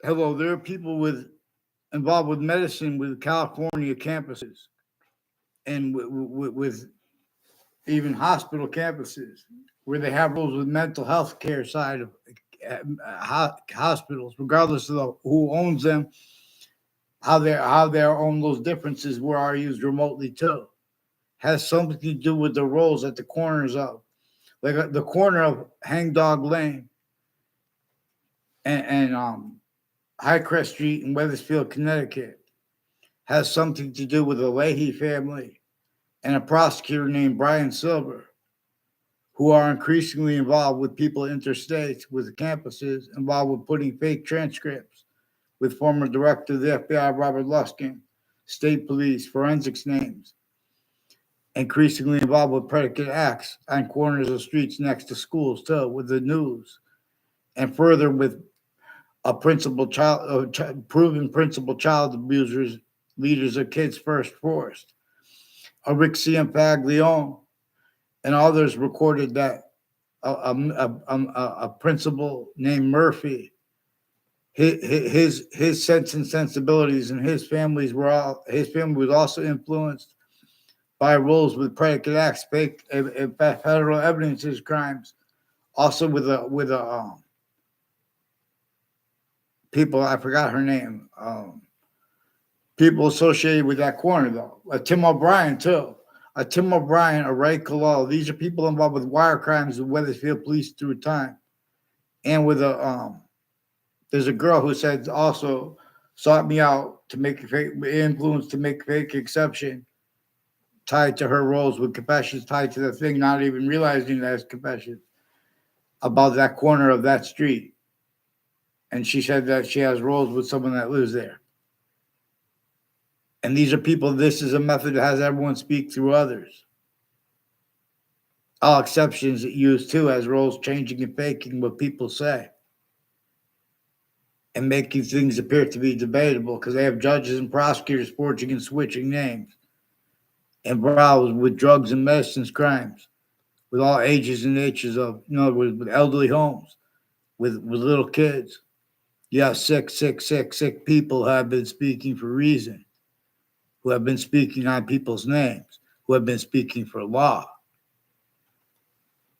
Hello, there are people involved with medicine with California campuses and with even hospital campuses where they have rules with mental health care side of hospitals, regardless of who owns them, how they own those differences were are used remotely too. Has something to do with the roles at the corners of, like the corner of Hangdog Lane and Highcrest Street in Wethersfield, Connecticut, has something to do with the Leahy family and a prosecutor named Brian Silver, who are increasingly involved with people interstates, with campuses, involved with putting fake transcripts with former director of the FBI, Robert Luskin, state police, forensics names, increasingly involved with predicate acts on corners of streets next to schools, too, with the news, and further with a proven principal child abusers, leaders of Kids First Force, a Rick Ciampaglione, and others recorded that a principal named Murphy, his sense and sensibilities and his family was also influenced by rules with predicate acts, fake federal evidences crimes, also with a people I forgot her name. People associated with that corner though. Tim O'Brien too. Tim O'Brien, a Ray Kalal. These are people involved with wire crimes with Wethersfield police through time, and with a there's a girl who said also sought me out to make a fake influence to make fake exception tied to her roles with confessions tied to the thing, not even realizing that it's confessions about that corner of that street. And she said that she has roles with someone that lives there. And these are people, this is a method that has everyone speak through others. All exceptions used too as roles changing and faking what people say and making things appear to be debatable because they have judges and prosecutors forging and switching names involved with drugs and medicines crimes, with all ages and natures of, with elderly homes, with little kids. Yeah, sick people have been speaking for reason, who have been speaking on people's names, who have been speaking for law.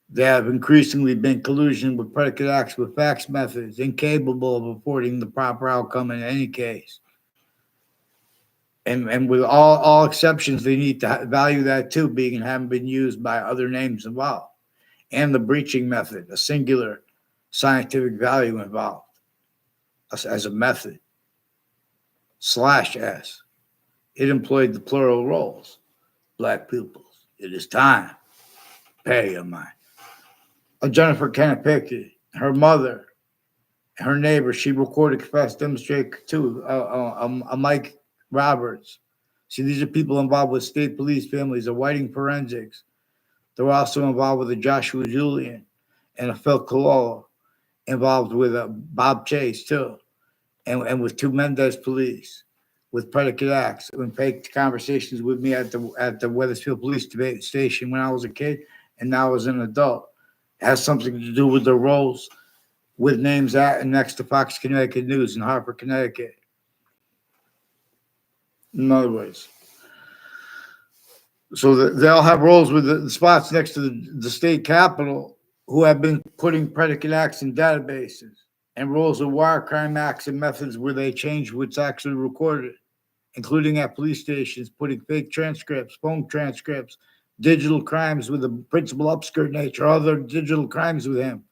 They have increasingly been collusion with predicate acts with fax methods, incapable of affording the proper outcome in any case. And with all exceptions, they need to value that too, being and having been used by other names involved. And the breaching method, a singular scientific value involved as a method. /S. It employed the plural roles. Black pupils. It is time. Pay your mind. Jennifer Kennepicky, her mother, her neighbor, she recorded, confessed, demonstrated too. A Mike Roberts. See, these are people involved with state police families, the Whiting forensics. They're also involved with a Joshua Julian and a Phil Cololo, involved with a Bob Chase too, and with two Mendez police, with predicate acts, and fake conversations with me at the Wethersfield Police Station when I was a kid, and now as an adult. It has something to do with the roles with names at and next to Fox Connecticut News in Hartford, Connecticut. In other words, so they all have roles with the spots next to the state capitol who have been putting predicate acts in databases and roles of wire crime acts and methods where they change what's actually recorded, including at police stations, putting fake transcripts, phone transcripts, digital crimes with a principal upskirt nature, other digital crimes with him,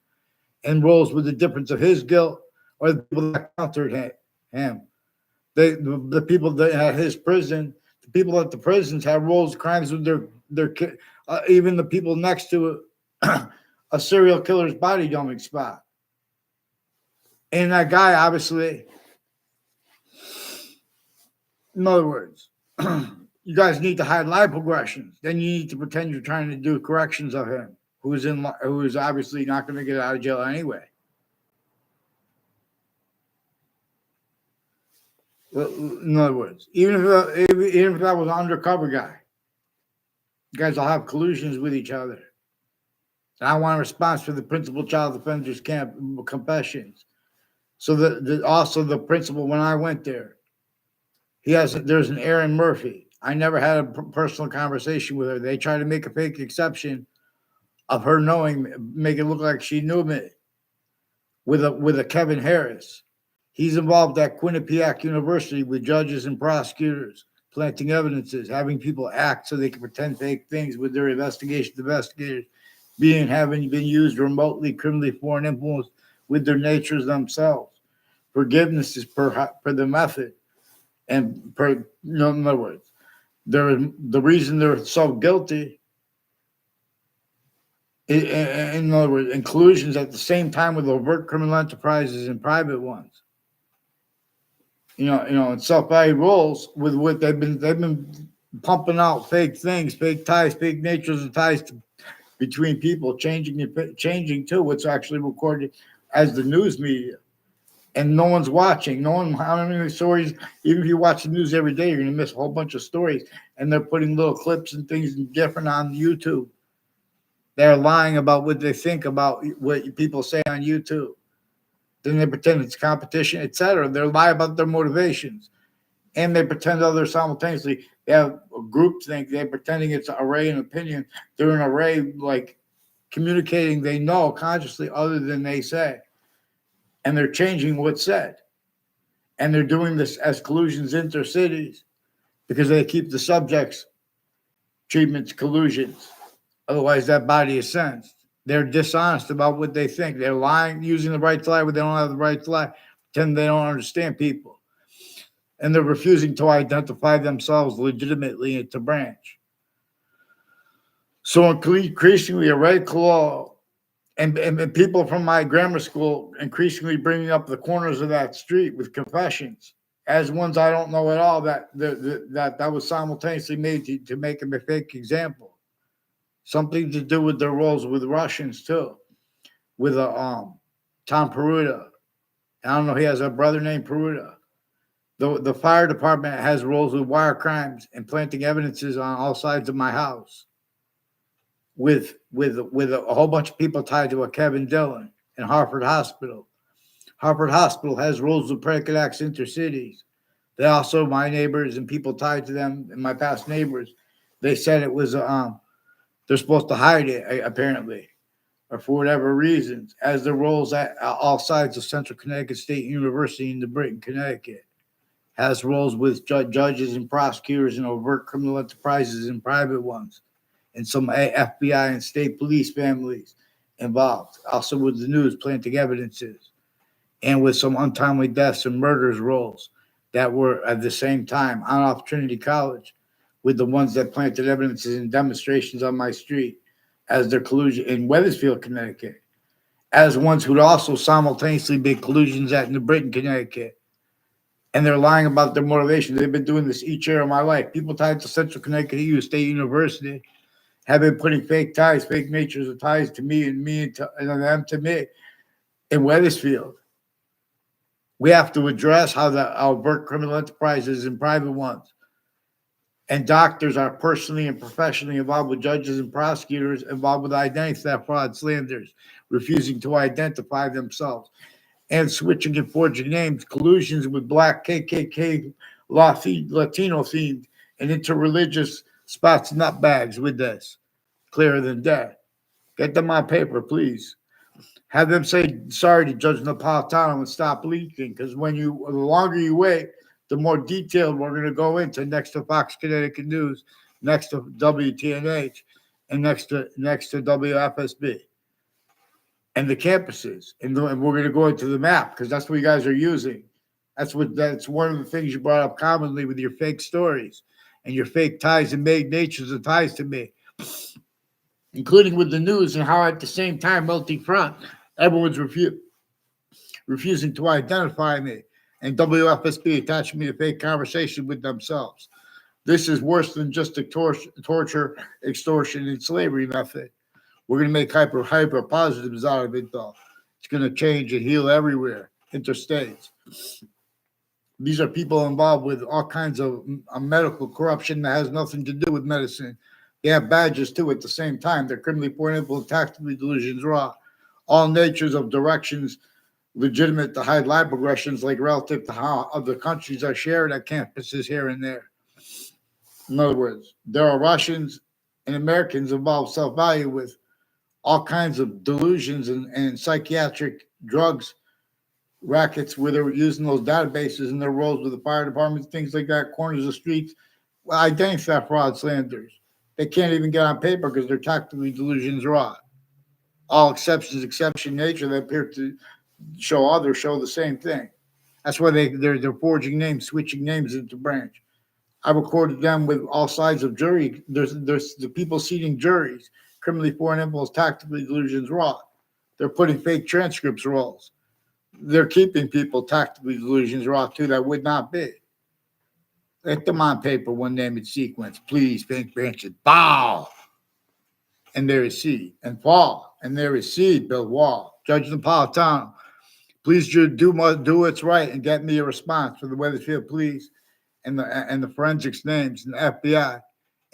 and roles with the difference of his guilt or the people that countered him. The people that at his prison, the people at the prisons have roles, crimes with their even the people next to a serial killer's body dumping spot. And that guy, obviously, in other words, you guys need to hide life progressions. Then you need to pretend you're trying to do corrections of him, who is obviously not going to get out of jail anyway. In other words, even if that was an undercover guy, you guys all have collusions with each other. And I want a response for the principal child offenders camp confessions So also the principal, when I went there, there's an Erin Murphy. I never had a personal conversation with her. They try to make a fake exception of her knowing, make it look like she knew me with a Kevin Harris. He's involved at Quinnipiac University with judges and prosecutors, planting evidences, having people act so they can pretend fake things with their investigators having been used remotely, criminally foreign influence with their natures themselves. Forgiveness is per the method, and in other words, the reason they're so guilty. In other words, inclusions at the same time with overt criminal enterprises and private ones. And self-value roles with what they've been pumping out fake things, fake ties, fake natures of ties between people, changing to what's actually recorded as the news media. And no one's watching. How many stories, even if you watch the news every day, you're going to miss a whole bunch of stories. And they're putting little clips and things different on YouTube. They're lying about what they think about what people say on YouTube. Then they pretend it's competition, etc. They lie about their motivations. And they pretend others simultaneously. They have a group think. They're pretending it's an array and opinion. They're an array, like communicating they know consciously other than they say. And they're changing what's said. And they're doing this as collusions intercities because they keep the subjects treatments collusions. Otherwise, that body is sensed. They're dishonest about what they think. They're lying, using the right to lie, but they don't have the right to lie. Pretend they don't understand people. And they're refusing to identify themselves legitimately into branch. So increasingly, a radical law and people from my grammar school increasingly bringing up the corners of that street with confessions as ones I don't know at all that was simultaneously made to make them a fake example. Something to do with their roles with Russians too, with Tom Peruta. I don't know. He has a brother named Peruta. The fire department has roles with wire crimes and planting evidences on all sides of my house. With a whole bunch of people tied to a Kevin Dillon in Hartford Hospital. Hartford Hospital has rules with predicate acts intercities. They also, my neighbors and people tied to them and my past neighbors, they said it was they're supposed to hide it apparently, or for whatever reasons, as the roles at all sides of Central Connecticut State University in the Britain, Connecticut, has roles with judges and prosecutors in overt criminal enterprises and private ones. And some FBI and state police families involved, also with the news planting evidences, and with some untimely deaths and murders roles that were at the same time on off Trinity College with the ones that planted evidences and demonstrations on my street as their collusion in Wethersfield, Connecticut, as ones who'd also simultaneously be collusions at New Britain, Connecticut. And they're lying about their motivation. They've been doing this each year of my life. People tied to Central Connecticut State University have been putting fake ties, fake natures of ties to me and them to me in Wethersfield. We have to address how the overt criminal enterprises and private ones and doctors are personally and professionally involved with judges and prosecutors involved with identity theft, fraud, slanders, refusing to identify themselves, and switching and forging names, collusions with Black KKK, Latino themed, and interreligious spots, nutbags with this. Clearer than day. Get them on paper, please. Have them say sorry to Judge Napolitano and stop leaking, because the longer you wait, the more detailed we're going to go into next to Fox Connecticut News, next to WTNH, and next to WFSB. And the campuses. And we're going to go into the map, because that's what you guys are using. That's one of the things you brought up commonly with your fake stories and your fake ties and made natures of ties to me, including with the news and how at the same time, multi-front, everyone's refusing to identify me, and WFSB attaching me to fake conversation with themselves. This is worse than just a torture, extortion, and slavery method. We're going to make hyper positives out of it, though. It's going to change and heal everywhere, interstates. These are people involved with all kinds of medical corruption that has nothing to do with medicine. They have badges, too, at the same time. They're criminally pointable, tactically delusions raw. All natures of directions legitimate to hide lab progressions like relative to how other countries are shared at campuses here and there. In other words, there are Russians and Americans involved self-value with all kinds of delusions and psychiatric drugs rackets where they were using those databases in their roles with the fire departments, things like that, corners of streets, identity theft, fraud, slanders. They can't even get on paper because their tactically delusions raw. All exceptions, exception nature that appear to show others show the same thing. That's why they're forging names, switching names into branch. I recorded them with all sides of jury. There's the people seating juries, criminally foreign impulse, tactically delusions raw. They're putting fake transcripts roles. They're keeping people tactically delusions raw too that would not be. Let them on paper, one name in sequence. Please, pink branches, bow. And there is seed. And fall. And there is seed, build wall. Judge Napolitano, please do what's right and get me a response for the Wethersfield police and the forensics names and the FBI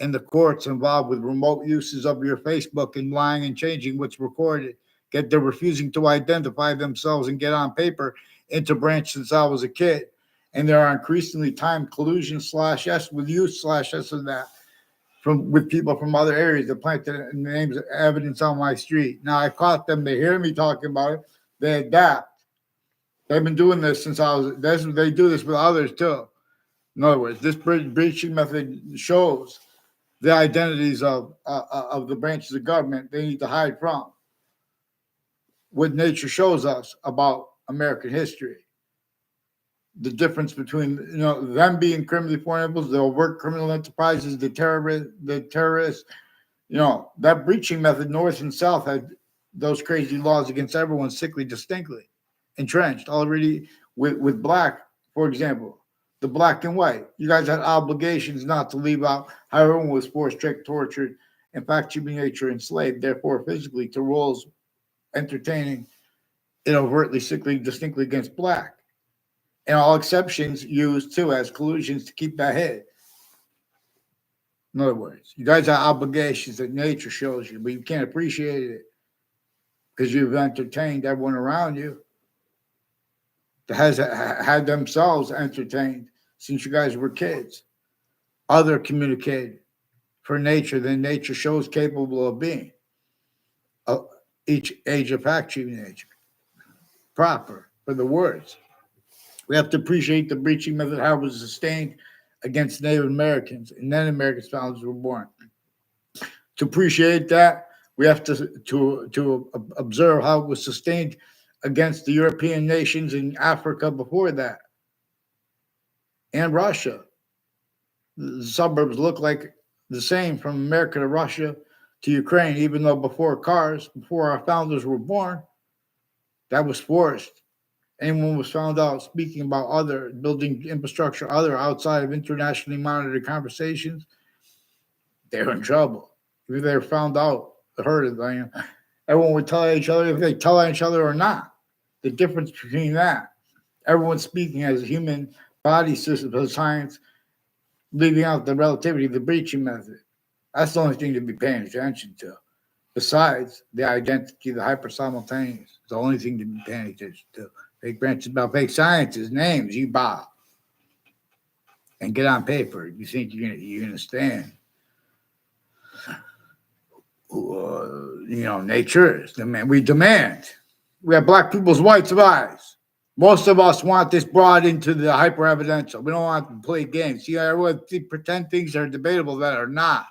and the courts involved with remote uses of your Facebook and lying and changing what's recorded. They're refusing to identify themselves and get on paper into branch since I was a kid. And there are increasingly timed collusion /S with you /S and that with people from other areas that planted names evidence on my street. Now I caught them. They hear me talking about it. They adapt. They've been doing this since I was. They do this with others too. In other words, this breaching method shows the identities of the branches of government they need to hide from. What nature shows us about American history. The difference between them being criminally foreign impulse, the overt criminal enterprises, the terrorists, that breaching method, North and South had those crazy laws against everyone sickly distinctly entrenched already with black, for example, the black and white. You guys had obligations not to leave out how everyone was forced, tricked, tortured, in fact, human nature enslaved, therefore physically to roles entertaining overtly sickly distinctly against black. And all exceptions used too as collusions to keep that hid. In other words, you guys have obligations that nature shows you, but you can't appreciate it because you've entertained everyone around you that has had themselves entertained since you guys were kids. Other communicated for nature than nature shows capable of being. Each age of fact treating nature. Proper for the words. We have to appreciate the breaching method, how it was sustained against Native Americans, and then American founders were born. To appreciate that, we have to observe how it was sustained against the European nations in Africa before that, and Russia. The suburbs look like the same from America to Russia to Ukraine, even though before our founders were born, that was forced. Anyone was found out speaking about other building infrastructure, other outside of internationally monitored conversations, they were in trouble. If they were found out, heard of them, everyone would tell each other if they tell each other or not. The difference between that, everyone speaking as a human body system of science, leaving out the relativity, the breaching method. That's the only thing to be paying attention to. Besides the identity, the hyper-simultaneous, it's the only thing to be paying attention to. Fake branches about fake sciences, names, you bow. And get on paper. You think you're gonna stand. Nature is demand. We demand. We have black people's rights of eyes. Most of us want this brought into the hyper evidential. We don't want to play games. See, everyone pretend things are debatable that are not.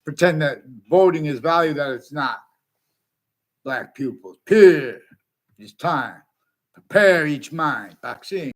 Pretend that voting is value that it's not. Black pupils, peer, it's time. Prepare each mind. Vaccine.